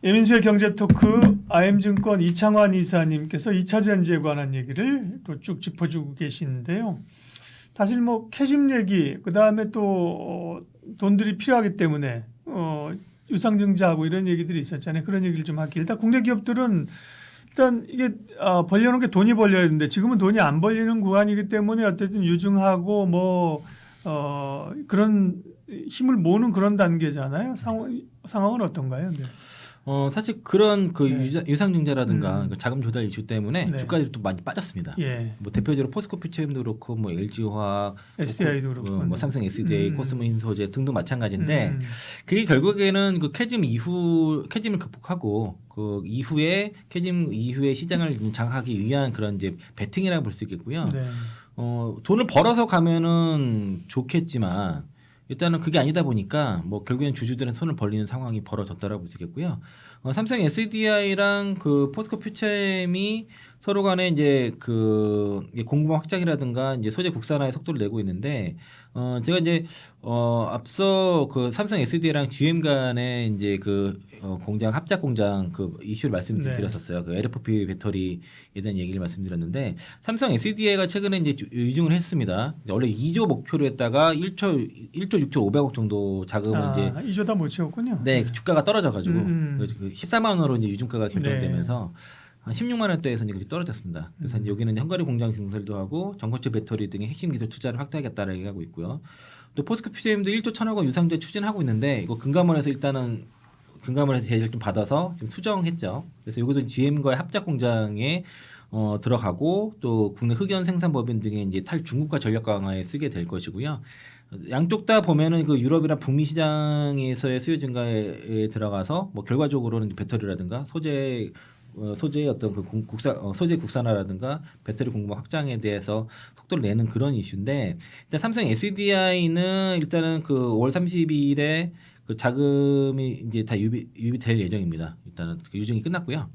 예민수의 경제토크 IM증권 이창환 이사님께서 2차 전지에 관한 얘기를 또 쭉 짚어주고 계시는데요. 사실 뭐 캐즘 얘기 그다음에 또 돈들이 필요하기 때문에 유상증자하고 이런 얘기들이 있었잖아요. 그런 얘기를 좀 할게요. 일단 국내 기업들은 일단 이게 벌려놓은 게 돈이 벌려야 되는데 지금은 돈이 안 벌리는 구간이기 때문에 어쨌든 유증하고 뭐 그런 힘을 모으는 그런 단계잖아요. 상황은 어떤가요? 네. 사실 그런 그 네. 유상증자라든가 그 자금 조달 이슈 때문에 네. 주가들이 또 많이 빠졌습니다. 예. 뭐 대표적으로 포스코 피처엠도 그렇고 뭐 LG화학, SDI도 그렇고 뭐 삼성 SDI, 코스모 흰소재 등등 마찬가지인데 음. 그게 결국에는 그 캐즘을 극복하고 그 이후에 캐즘 이후에 시장을 장악하기 위한 그런 이제 베팅이라고 볼 수 있겠고요. 네. 돈을 벌어서 가면은 좋겠지만 일단은 그게 아니다 보니까 뭐 결국엔 주주들은 손을 벌리는 상황이 벌어졌다라고 볼 수 있겠고요. 삼성 SDI랑 그 포스코 퓨처엠이 서로 간에 이제 그 공급망 확장이라든가 이제 소재 국산화의 속도를 내고 있는데 제가 이제 앞서 그 삼성 SDI랑 GM 간의 이제 그 공장 합작 공장 그 이슈를 말씀드렸었어요. 그 LFP 배터리에 대한 얘기를 말씀드렸는데 삼성 SDI가 최근에 이제 유증을 했습니다. 원래 2조 목표로 했다가 1조 6천 5백억 정도 자금을 이제 2조 다 못 채웠군요. 네, 주가가 떨어져가지고 그 14만 원으로 이제 유증가가 결정되면서 한 16만 원대에서 이제 떨어졌습니다. 그래서 이제 여기는 헝가리 공장 증설도 하고 전고체 배터리 등의 핵심 기술 투자를 확대하겠다라고 얘기하고 있고요. 또 포스코 퓨처엠도 1조 1천억 원 유상증자 추진하고 있는데 이거 금감원에서 일단은 금감원에서 제재를 좀 받아서 지금 수정했죠. 그래서 여기도 GM과의 합작 공장에 들어가고 또 국내 흑연 생산법인 등의 이제 탈중국화 전략 강화에 쓰게 될 것이고요. 양쪽 다 보면은 그 유럽이나 북미 시장에서의 수요 증가에 들어가서 뭐 결과적으로는 배터리라든가 소재의 어떤 그 소재 국산화라든가 배터리 공급 확장에 대해서 속도를 내는 그런 이슈인데 일단 삼성 SDI는 일단은 그 5월 30일에 그 자금이 이제 다 유비될 예정입니다. 일단은 그 유증이 끝났고요.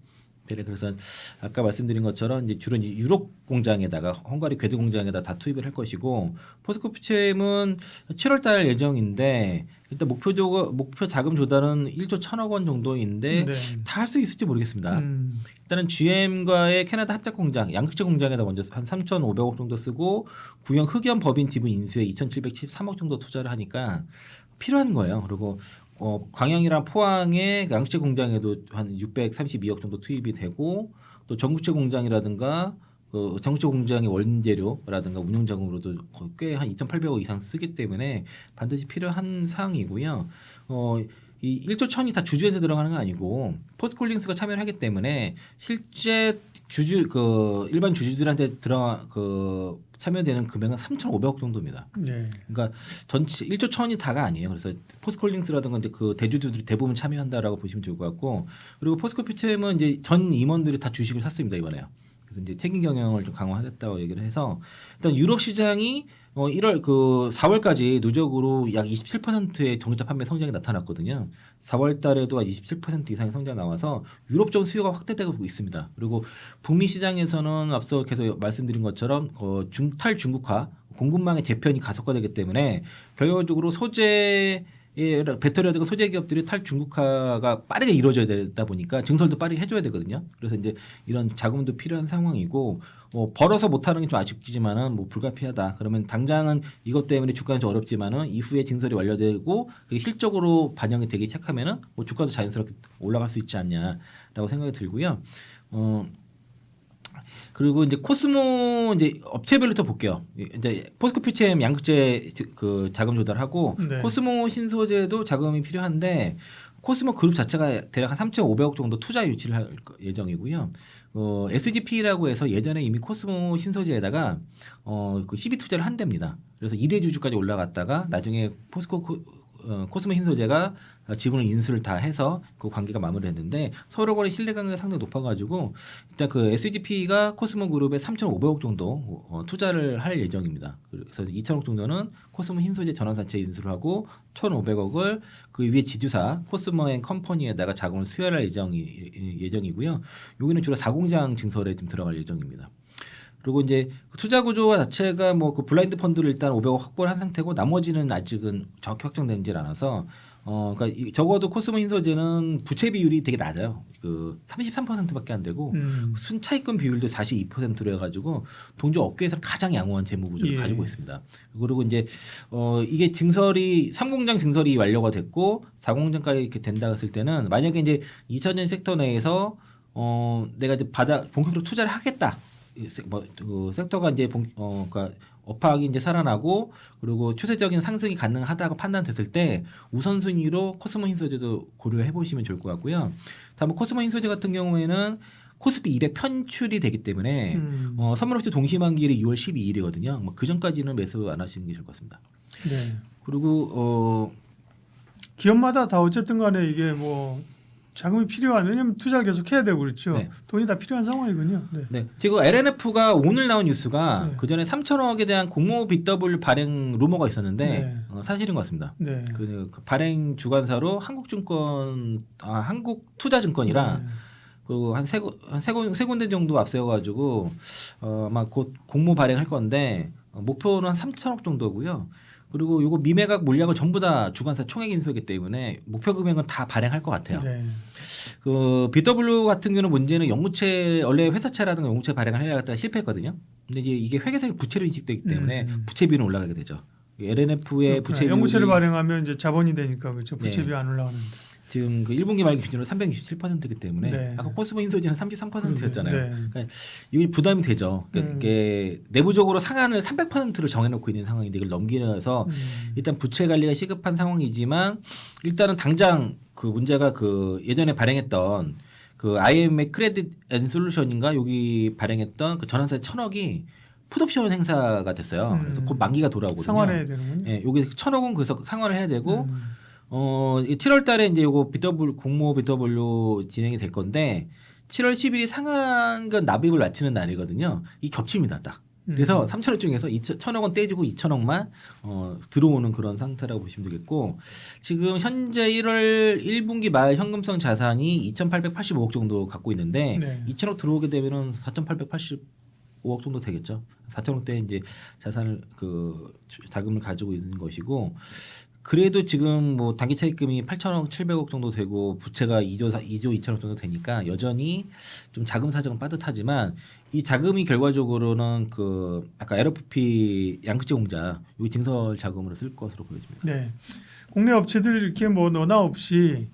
그래서 아까 말씀드린 것처럼 이제 주로 유럽 공장에다가 헝가리 궤도 공장에다 다 투입을 할 것이고 포스코 퓨처엠은 7월달 예정인데 일단 목표 자금 조달은 1조 1천억 원 정도인데 네. 다 할 수 있을지 모르겠습니다. 일단은 GM과의 캐나다 합작 공장, 양극재 공장에다 먼저 한 3,500억 정도 쓰고 구형 흑연 법인 지분 인수에 2,713억 정도 투자를 하니까 필요한 거예요. 그리고 광양이랑 포항의 양극재 공장에도 한 632억 정도 투입이 되고 또 전구체 공장이라든가 그 전구체 공장의 원재료라든가 운영 자금으로도 꽤 한 2,800억 이상 쓰기 때문에 반드시 필요한 사항이고요. 이 1조 1천이 다 주주한테 들어가는 건 아니고 포스코홀딩스가 참여를 하기 때문에 실제 일반 주주들한테 참여되는 금액은 3,500억 정도입니다. 네. 그러니까 전체 1조 1천이 다가 아니에요. 그래서 포스코홀딩스라든가 이제 그 대주주들이 대부분 참여한다라고 보시면 좋을 것 같고 그리고 포스코 퓨처엠은 이제 전 임원들이 다 주식을 샀습니다 이번에요. 그래서 이제 책임 경영을 좀 강화하겠다고 얘기를 해서 일단 유럽 시장이 4월까지 누적으로 약 27%의 전기차 판매 성장이 나타났거든요. 4월 달에도 27% 이상의 성장 나와서 유럽 쪽 수요가 확대되고 있습니다. 그리고 북미 시장에서는 앞서 계속 말씀드린 것처럼 탈중국화 공급망의 재편이 가속화되기 때문에 결과적으로 배터리라든가 소재 기업들이 탈중국화가 빠르게 이루어져야 되다 보니까 증설도 빠르게 해줘야 되거든요. 그래서 이제 이런 자금도 필요한 상황이고 벌어서 못하는 게 좀 아쉽지만은 뭐 불가피하다. 그러면 당장은 이것 때문에 주가는 좀 어렵지만은 이후에 증설이 완료되고 그게 실적으로 반영이 되기 시작하면은 뭐 주가도 자연스럽게 올라갈 수 있지 않냐라고 생각이 들고요. 그리고 이제 코스모 이제 업체별로 또 볼게요. 이제 포스코 퓨처엠 양극재 그 자금 조달하고 네. 코스모 신소재도 자금이 필요한데 코스모 그룹 자체가 대략 한 3,500억 정도 투자 유치를 할 예정이고요. SGP라고 해서 예전에 이미 코스모 신소재에다가 그 CB 투자를 한답니다. 그래서 2대 주주까지 올라갔다가 나중에 코스모 신소재가 지분을 인수를 다 해서 그 관계가 마무리했는데 서로 간의 신뢰관계가 상당히 높아가지고 일단 그 SGP가 코스모 그룹에 3,500억 정도 투자를 할 예정입니다. 그래서 2,000억 정도는 코스모 신소재 전환사채 인수를 하고 1,500억을 그 위에 지주사 코스모 앤 컴퍼니에다가 자금을 수혈할 예정이고요. 여기는 주로 4공장 증설에 좀 들어갈 예정입니다. 그리고 이제 투자 구조 자체가 뭐 그 블라인드 펀드를 일단 500억 확보를 한 상태고 나머지는 아직은 정확히 확정되지 않아서 그러니까 적어도 코스모 흰소재는 부채 비율이 되게 낮아요. 그 33%밖에 안 되고 순차익금 비율도 42%로 해가지고 동조 업계에서 가장 양호한 재무 구조를 예. 가지고 있습니다. 그리고 이제 이게 증설이 3공장 증설이 완료가 됐고 4공장까지 이렇게 된다 했을 때는 만약에 이제 2차전 섹터 내에서 내가 이제 본격적으로 투자를 하겠다. 그 섹터가 이제 그러니까 업황이 이제 살아나고 그리고 추세적인 상승이 가능하다고 판단됐을 때 우선순위로 코스모 흰소재도 고려해 보시면 좋을 것 같고요. 다만 코스모 흰소재 같은 경우에는 코스피 200 편출이 되기 때문에 선물옵션 동시만기일이 6월 12일이거든요. 뭐 그 전까지는 매수 안 하시는 게 좋을 것 같습니다. 네. 그리고 기업마다 다 어쨌든 간에 이게 뭐 자금이 필요한 왜냐하면 투자를 계속 해야 되고 그렇죠. 네. 돈이 다 필요한 상황이군요. 네. 네. 지금 LNF가 오늘 나온 뉴스가 네. 그 전에 3천억에 대한 공모 BW 발행 루머가 있었는데 네. 사실인 것 같습니다. 네. 그 발행 주관사로 한국투자증권이랑 네. 그리고 한 세 군데 정도 앞세워가지고 아마 곧 공모 발행할 건데 목표는 한 3천억 정도고요. 그리고 이거 미매각 물량을 전부 다 주관사 총액 인수이기 때문에 목표 금액은 다 발행할 것 같아요. 네. 그 BW 같은 경우는 문제는 영구채 원래 회사채라든가 영구채 발행을 하려고 했다가 실패했거든요. 근데 이게 회계상의 부채로 인식되기 때문에 부채 비율은 올라가게 되죠. LNF의 부채 비율이 연구체를 발행하면 이제 자본이 되니까 그렇죠. 부채 네. 비율 안 올라가는데. 지금 그 1분기 말 기준으로 367%이기 때문에 네. 아까 코스모 흰소재는 33%였잖아요. 네. 그러니까 이게 부담이 되죠. 그러니까 이게 내부적으로 상한을 300%를 정해놓고 있는 상황인데 이걸 넘기면서 일단 부채 관리가 시급한 상황이지만 일단은 당장 그 문제가 그 예전에 발행했던 그 IMF 크레딧 앤 솔루션인가 여기 발행했던 그 전환사의 1,000억이 풋옵션 행사가 됐어요. 그래서 곧 만기가 돌아오거든요. 상환해야 되는군요. 예, 여기 1,000억은 그래서 상환을 해야 되고 7월 달에 이제 요거 공모 BW 진행이 될 건데 7월 10일이 상한건 납입을 마치는 날이거든요. 이 겹칩니다, 딱. 그래서 3천억 중에서 1,000억 원 떼주고 2천억만 들어오는 그런 상태라고 보시면 되겠고 지금 현재 1월 1분기 말 현금성 자산이 2,885억 정도 갖고 있는데 네. 2천억 들어오게 되면은 4,885억 정도 되겠죠. 4천억대 이제 자금을 가지고 있는 것이고 그래도 지금 뭐 단기 차입금이 8천억 700억 정도 되고 부채가 2조 2천억 정도 되니까 여전히 좀 자금 사정은 빠듯하지만 이 자금이 결과적으로는 그 아까 LFP 양극재 공장 여기 증설 자금으로 쓸 것으로 보여집니다. 네. 국내 업체들 이렇게 뭐 너나 없이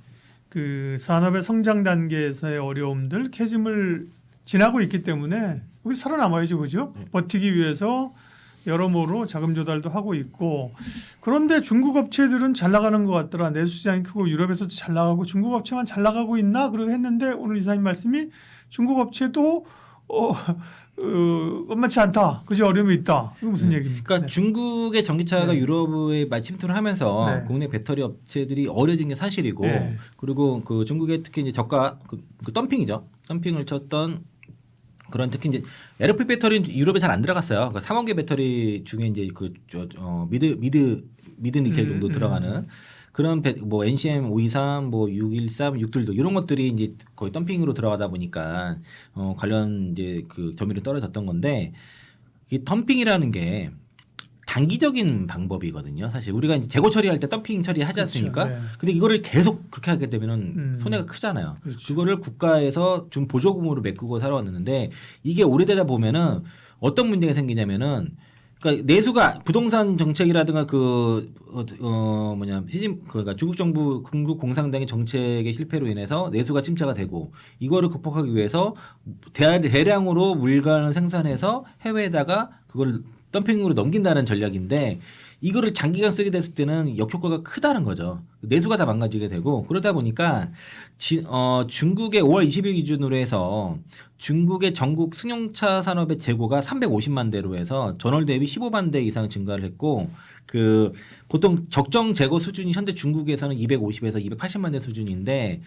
그 산업의 성장 단계에서의 어려움들 캐즘을 지나고 있기 때문에 여기 살아남아야죠, 그죠? 네. 버티기 위해서 여러모로 자금 조달도 하고 있고 그런데 중국 업체들은 잘 나가는 것 같더라. 내수 시장이 크고 유럽에서도 잘 나가고 중국 업체만 잘 나가고 있나? 그러고 했는데 오늘 이사님 말씀이 중국 업체도 만만치 않다. 그죠? 어려움이 있다. 이거 무슨 얘기입니까? 그러니까 네. 중국의 전기차가 네. 유럽에 침투를 하면서 네. 국내 배터리 업체들이 어려진 게 사실이고 네. 그리고 그 중국의 특히 이제 저가 그 덤핑이죠. 덤핑을 쳤던 그런 특히 이제 LFP 배터리는 유럽에 잘 안 들어갔어요. 그러니까 3원계 배터리 중에 이제 미드 니켈 정도 들어가는 그런 뭐 NCM 523, 뭐 613, 622 이런 것들이 이제 거의 덤핑으로 들어가다 보니까 관련 이제 그 점유율이 떨어졌던 건데 이 덤핑이라는 게 단기적인 방법이거든요. 사실 우리가 이제 재고 처리할 때 덤핑 처리하지 않습니까? 그렇죠. 네. 근데 이거를 계속 그렇게 하게 되면은 손해가 크잖아요. 그렇죠. 그거를 국가에서 준 보조금으로 메꾸고 살아왔는데 이게 오래되다 보면은 어떤 문제가 생기냐면은 그러니까 내수가 부동산 정책이라든가 그러니까 중국 정부 중국 공산당의 정책의 실패로 인해서 내수가 침체가 되고 이거를 극복하기 위해서 대량으로 물건을 생산해서 해외에다가 그걸 덤핑으로 넘긴다는 전략인데 이거를 장기간 쓰게 됐을 때는 역효과가 크다는 거죠. 내수가 다 망가지게 되고 그러다 보니까 중국의 5월 20일 기준으로 해서 중국의 전국 승용차 산업의 재고가 350만 대로 해서 전월 대비 15만 대 이상 증가를 했고 그 보통 적정 재고 수준이 현재 중국에서는 250에서 280만 대 수준인데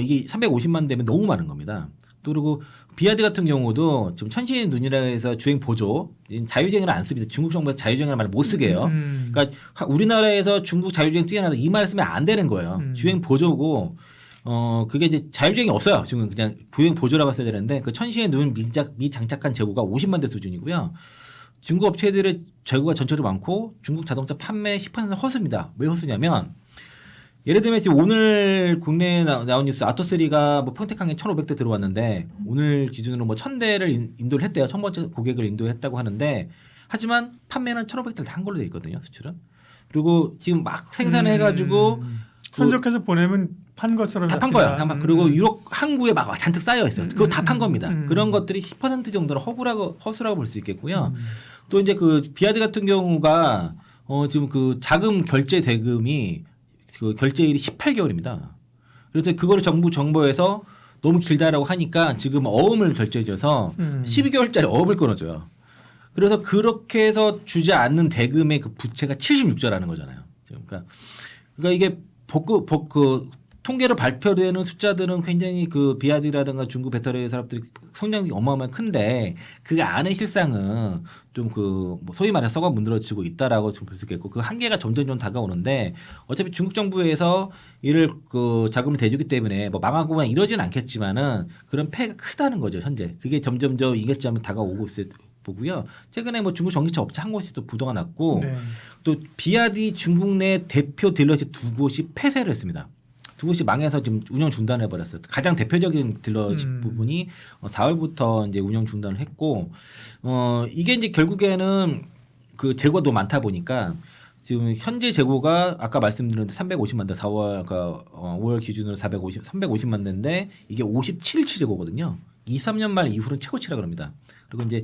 이게 350만 대면 너무 많은 겁니다. 그리고 비아드 같은 경우도 지금 천신의 눈이라 해서 주행 보조 자유주행을 안 씁니다. 중국 정부에서 자유주행이라는 말을 못 쓰게 해요. 그러니까 우리나라에서 중국 자유주행 뛰어나다 이 말 쓰면 안 되는 거예요. 주행 보조고 그게 이제 자율주행이 없어요. 지금 그냥 주행 보조라고 써야 되는데 그 천신의 눈 미장착한 재고가 50만 대 수준이고요. 중국 업체들의 재고가 전체로 많고 중국 자동차 판매 10% 허수입니다. 왜 허수냐면 예를 들면 지금 오늘 국내에 나온 뉴스 아토3가 뭐 평택항에 1,500대 들어왔는데 오늘 기준으로 뭐 1,000대를 인도를 했대요. 첫 번째 고객을 인도했다고 하는데 하지만 판매는 1,500대를 다 한 걸로 돼 있거든요. 수출은. 그리고 지금 막 생산을 해가지고 선적해서 보내면 판 것처럼 다 판 거야. 그리고 유럽 항구에 막 잔뜩 쌓여 있어요. 그거 다 판 겁니다. 그런 것들이 10% 정도는 허수라고 볼 수 있겠고요. 또 이제 그 비아드 같은 경우가 지금 그 자금 결제 대금이 그 결제일이 18개월입니다. 그래서 그거를 정부 정보에서 너무 길다라고 하니까 지금 어음을 결제해줘서 12개월짜리 어음을 끊어줘요. 그래서 그렇게 해서 주지 않는 대금의 그 부채가 76조라는 거잖아요. 그러니까 이게 그 통계로 발표되는 숫자들은 굉장히 그 비아디라든가 중국 배터리 산업들이 성장이 어마어마한 큰데 그 안에 실상은 좀 그 뭐 소위 말해 썩어 문드러지고 있다라고 좀 볼 수 있겠고 그 한계가 점점 다가오는데 어차피 중국 정부에서 이를 그 자금을 대주기 때문에 뭐 망하고만 이러지는 않겠지만은 그런 폐해가 크다는 거죠 현재. 그게 점점 이get점이 다가오고 있을 보고요. 최근에 뭐 중국 전기차 업체 한 곳이 또 부도가 났고 네. 또 비아디 중국 내 대표 딜러십 두 곳이 폐쇄를 했습니다. 두 곳이 망해서 지금 운영 중단해 버렸어요. 가장 대표적인 딜러십 부분이 4월부터 이제 운영 중단을 했고 이게 이제 결국에는 그 재고가 너무 많다 보니까 지금 현재 재고가 아까 말씀드렸는데 350만 대 4월 그러니까 5월 기준으로 350만 대인데 이게 57일치 재고거든요. 2-3년 말 이후로는 최고치라 그럽니다. 그리고 이제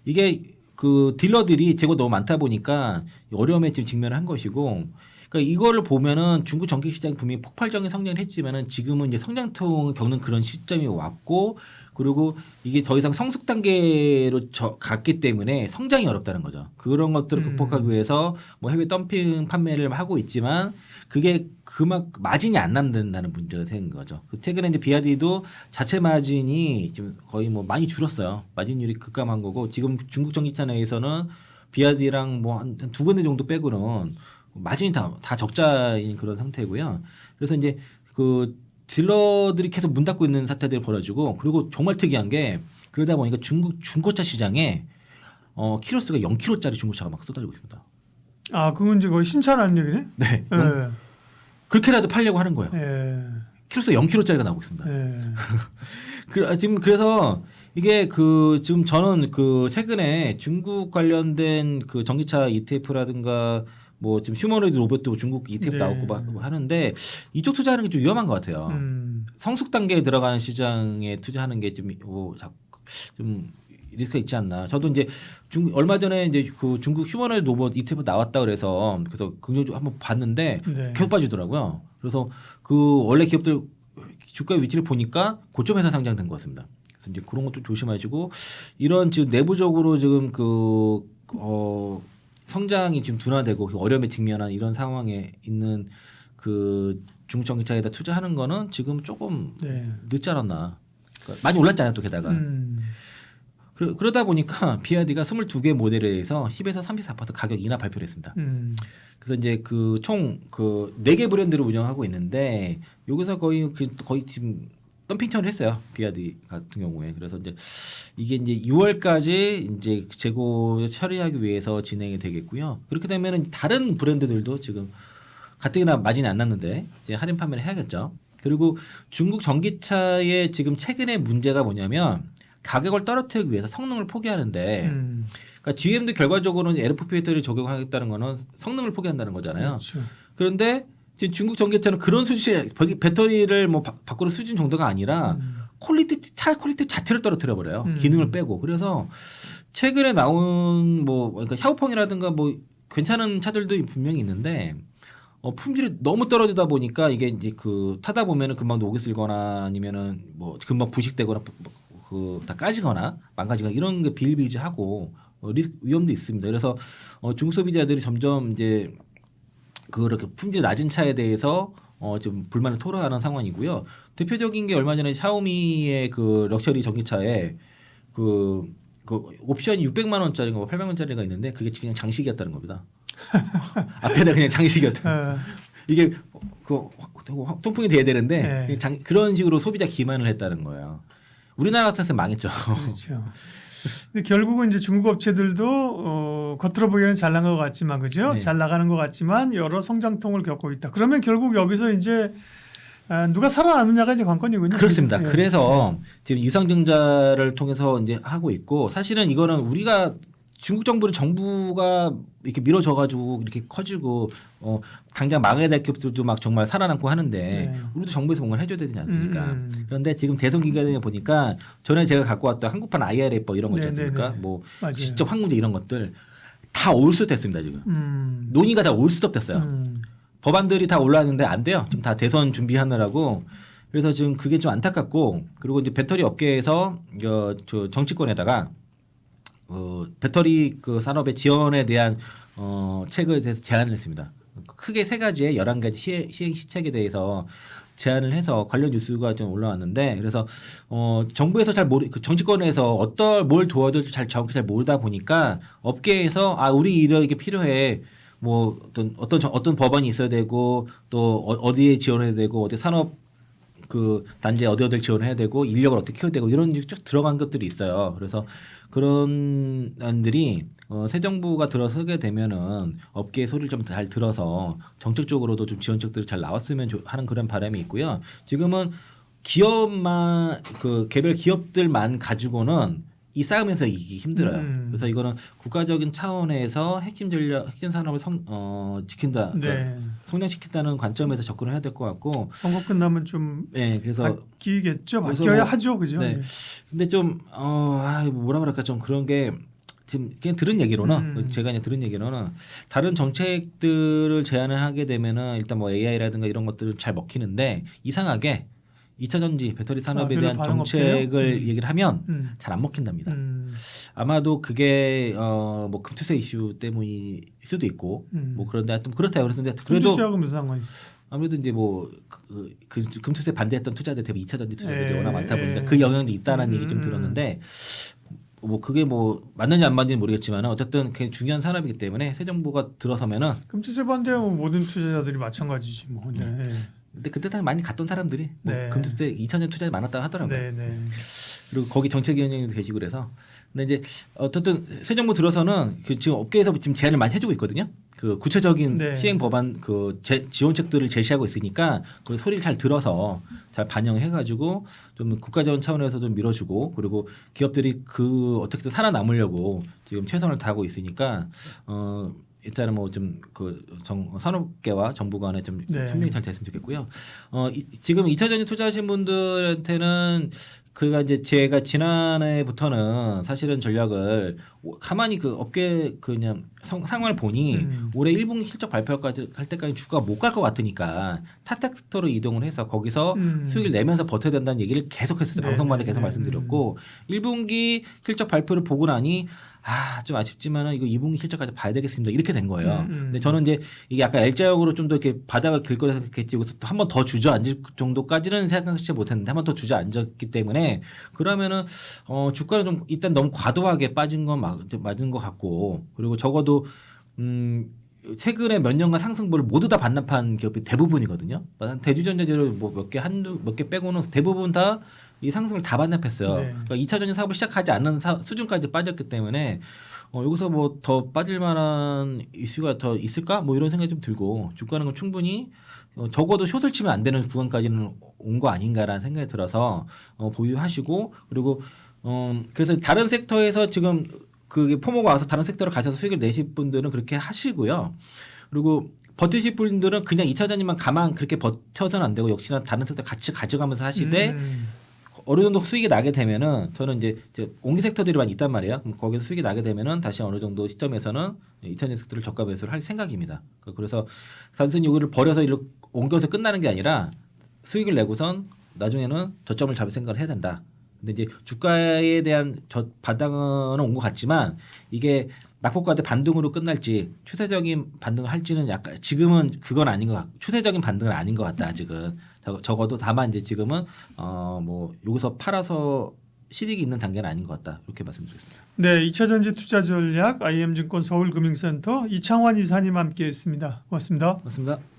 이게 그 딜러들이 재고 너무 많다 보니까 어려움에 지금 직면을 한 것이고, 그러니까 이거를 보면은 중국 전기 시장이 분명히 폭발적인 성장을 했지만은 지금은 이제 성장통을 겪는 그런 시점이 왔고, 그리고 이게 더 이상 성숙 단계로 갔기 때문에 성장이 어렵다는 거죠. 그런 것들을 극복하기 위해서 뭐 해외 덤핑 판매를 하고 있지만 그게 마진이 안 남는다는 문제가 생긴 거죠. 최근에 이제 비아디도 자체 마진이 지금 거의 뭐 많이 줄었어요. 마진율이 급감한 거고 지금 중국 전기차 내에서는 비아디랑 뭐 한 두 군데 정도 빼고는 마진이 다 적자인 그런 상태고요. 그래서 이제 그 딜러들이 계속 문 닫고 있는 사태들이 벌어지고, 그리고 정말 특이한 게 그러다 보니까 중국 중고차 시장에 키로수가 0kg짜리 중고차가 막 쏟아지고 있습니다. 아, 그건 이제 거의 신차라는 얘기네. 네. 예. 그렇게라도 팔려고 하는 거예요. 예. 키로수가 0kg짜리가 나오고 있습니다. 예. 지금 그래서 이게 그 지금 저는 그 최근에 중국 관련된 그 전기차 ETF라든가 뭐 지금 휴머노이드 로봇도 중국 ETF 네. 나오고 하는데 이쪽 투자하는 게 좀 위험한 것 같아요. 성숙 단계에 들어가는 시장에 투자하는 게 좀 리스크가 있지 않나. 저도 이제 얼마 전에 이제 그 중국 휴머노이드 로봇 ETF 나왔다 그래서 긍정적으로 한번 봤는데 네. 계속 빠지더라고요. 그래서 그 원래 기업들 주가 위치를 보니까 고점에서 상장된 것 같습니다. 그래서 이제 그런 것도 조심하시고, 이런 지금 내부적으로 지금 성장이 지금 둔화되고 어려움에 직면한 이런 상황에 있는 그 중국 전기차에다 투자하는 거는 지금 조금 네. 늦지 않았나. 그러니까 많이 올랐잖아요, 또 게다가. 그러다 보니까 비아디가 22개 모델에서 10에서 34% 가격 인하 발표를 했습니다. 그래서 이제 그 총 그 4개 브랜드를 운영하고 있는데 여기서 거의 지금 덤핑 처리를 했어요, 비아디 같은 경우에. 그래서 이제 이게 이제 6월까지 이제 재고 처리하기 위해서 진행이 되겠고요. 그렇게 되면은 다른 브랜드들도 지금 가뜩이나 마진이 안 났는데 이제 할인 판매를 해야겠죠. 그리고 중국 전기차의 지금 최근의 문제가 뭐냐면 가격을 떨어뜨리기 위해서 성능을 포기하는데, 그러니까 GM도 결과적으로는 LFP 배터리를 적용하겠다는 거는 성능을 포기한다는 거잖아요. 그렇죠. 그런데 지금 중국 전기차는 그런 수준, 배터리를 뭐 밖으로 수준 정도가 아니라 차 퀄리티 자체를 떨어뜨려 버려요. 기능을 빼고. 그래서 최근에 나온 그러니까 샤오펑이라든가 뭐 괜찮은 차들도 분명히 있는데 품질이 너무 떨어지다 보니까 이게 이제 그 타다 보면은 금방 녹이 슬거나 아니면은 뭐 금방 부식되거나 다 까지거나 망가지거나 이런 게 비일비재하고 위험도 있습니다. 그래서 중국 소비자들이 점점 이제 그렇게 품질 낮은 차에 대해서 좀 불만을 토로하는 상황이고요. 대표적인 게 얼마 전에 샤오미의 그 럭셔리 전기차에 그 옵션이 600만 원짜리가 800만 원짜리가 있는데 그게 그냥 장식이었다는 겁니다. 앞에다 그냥 장식이었다. 이게 통풍이 돼야 되는데 그런 식으로 소비자 기만을 했다는 거예요. 우리나라 같았으면 망했죠. 그렇죠. 근데 결국은 이제 중국 업체들도 겉으로 보기에는 잘 나간 것 같지만 그죠? 네. 잘 나가는 것 같지만 여러 성장통을 겪고 있다. 그러면 결국 여기서 이제 누가 살아남느냐가 이제 관건이군요. 그렇습니다. 예. 그래서 지금 유상증자를 통해서 이제 하고 있고 사실은 이거는 우리가 중국 정부가 이렇게 밀어줘가지고 이렇게 커지고 당장 망해야 될 기업들도 막 정말 살아남고 하는데 네. 우리도 정부에서 뭔가 해줘야 되지 않습니까? 그런데 지금 대선 기간에 보니까 전에 제가 갖고 왔던 한국판 IRA 이런 거 있지 않습니까? 네네네. 뭐 맞아요. 직접 항공제 이런 것들 다 올수됐습니다 지금. 논의가 다 올수됐어요. 법안들이 다 올라왔는데 안 돼요. 지금 다 대선 준비하느라고. 그래서 지금 그게 좀 안타깝고 그리고 이제 배터리 업계에서 저 정치권에다가 배터리 그 산업의 지원에 대한 책에 대해서 제안을 했습니다. 크게 세 가지의 11가지 시행 시책에 대해서 제안을 해서 관련 뉴스가 좀 올라왔는데 그래서 정부에서 잘 그 정치권에서 뭘 도와야 될지 정확히 잘 모르다 보니까 업계에서 우리 이렇게 필요해. 뭐 어떤 법안이 있어야 되고 또 어디에 지원해야 되고 어디 산업 그 단지에 어디를 지원해야 되고 인력을 어떻게 키워야 되고 이런 쭉 들어간 것들이 있어요. 그래서 그런 안들이 새 정부가 들어서게 되면은 업계의 소리를 좀 잘 들어서 정책적으로도 좀 지원책들이 잘 나왔으면 하는 그런 바람이 있고요. 지금은 기업만 그 개별 기업들만 가지고는 이 싸움에서 이기기 힘들어요. 그래서 이거는 국가적인 차원에서 핵심 산업을 지킨다, 네. 성장시킨다는 관점에서 접근을 해야 될 것 같고. 선거 끝나면 좀 그래서 바뀌겠죠. 바뀌어야 하죠, 그죠? 네. 근데 좀 뭐라 그럴까 좀 그런 게 지금 그냥 들은 얘기로는 제가 그냥 들은 얘기로는 다른 정책들을 제안을 하게 되면은 일단 뭐 AI라든가 이런 것들은 잘 먹히는데 이상하게 2차 전지 배터리 산업에 대한 정책을 얘기를 하면 잘 안 먹힌답니다. 아마도 그게 뭐 금투세 이슈 때문일 수도 있고 뭐 그런데 하여튼 그렇다고 그랬는데 그래도 금투세하고 무슨 상관이 있어? 아무래도 이제 뭐 그 금투세 반대했던 투자들 대비 2차 전지 투자들이 예, 워낙 많다 보니까 예. 그 영향도 있다는 얘기 좀 들었는데 뭐 그게 뭐 맞는지 안 맞는지 모르겠지만 어쨌든 굉장히 중요한 산업이기 때문에 새 정부가 들어서면은 금투세 반대하면 모든 투자자들이 마찬가지지 뭐. 네. 근데 그때 당시 많이 갔던 사람들이 뭐 네. 금투세 2000년 투자에 많았다고 하더라고요. 네, 네. 그리고 거기 정책위원장님도 계시고 그래서 근데 이제 어쨌든 새 정부 들어서는 그 지금 업계에서 지금 제안을 많이 해주고 있거든요. 그 구체적인 네. 시행 법안 그 지원책들을 제시하고 있으니까 그 소리를 잘 들어서 잘 반영해가지고 좀 국가적인 차원에서 좀 밀어주고 그리고 기업들이 그 어떻게든 살아남으려고 지금 최선을 다하고 있으니까 일단은 뭐 좀 그 산업계와 정부 간에 좀 네. 협력이 잘 됐으면 좋겠고요. 지금 2차 전지 투자하신 분들한테는 그가 이제 제가 지난해부터는 사실은 전략을 가만히 그 업계 그냥 상황을 보니 올해 1분기 실적 발표까지 할 때까지 주가가 못 갈 것 같으니까 타텍 섹터로 이동을 해서 거기서 수익을 내면서 버텨야 된다는 얘기를 계속했었어요. 네, 방송마다 네, 계속 네. 말씀드렸고 1분기 실적 발표를 보고 나니 좀 아쉽지만은 이거 2분기 실적까지 봐야 되겠습니다. 이렇게 된 거예요. 근데 저는 이제 이게 약간 L자형으로 좀 더 이렇게 바닥을 긁어냈겠지. 여기서 또 한 번 더 주저앉을 정도까지는 생각하지 못했는데 한 번 더 주저앉았기 때문에 그러면은 주가는 좀 일단 너무 과도하게 빠진 건 맞은 것 같고 그리고 적어도 최근에 몇 년간 상승분을 모두 다 반납한 기업이 대부분이거든요. 대주전자재료 뭐 몇 개 빼고는 대부분 다 이 상승을 다 반납했어요. 네. 그러니까 2차 전지 사업을 시작하지 않는 수준까지 빠졌기 때문에 여기서 뭐 더 빠질 만한 이슈가 더 있을까? 뭐 이런 생각이 좀 들고 주가는 충분히 적어도 숏을 치면 안 되는 구간까지는 온 거 아닌가라는 생각이 들어서 보유하시고 그리고 그래서 다른 섹터에서 지금 그게 포모가 와서 다른 섹터로 가셔서 수익을 내실 분들은 그렇게 하시고요. 그리고 버티실 분들은 그냥 2차 전지만 가만 그렇게 버텨서는 안 되고 역시나 다른 섹터 같이 가져가면서 하시되 어느 정도 수익이 나게 되면은 저는 이제 옹기 섹터들이 많이 있단 말이에요. 그럼 거기서 수익이 나게 되면은 다시 어느 정도 시점에서는 2차 섹터를 저가 매수를 할 생각입니다. 그래서 단순히 이거를 버려서 일로 옮겨서 끝나는 게 아니라 수익을 내고선 나중에는 저점을 잡을 생각을 해야 된다. 근데 이제 주가에 대한 바닥은 온 것 같지만 이게 낙폭과대 반등으로 끝날지 추세적인 반등을 할지는 약간 지금은 그건 아닌 것 같고 추세적인 반등은 아닌 것 같다 아직은 적어도 다만 이제 지금은 뭐 여기서 팔아서 실익이 있는 단계는 아닌 것 같다 이렇게 말씀드리겠습니다. 네, 2차 전지 투자 전략 IM증권 서울금융센터 이창환 이사님 함께했습니다. 고맙습니다. 맞습니다.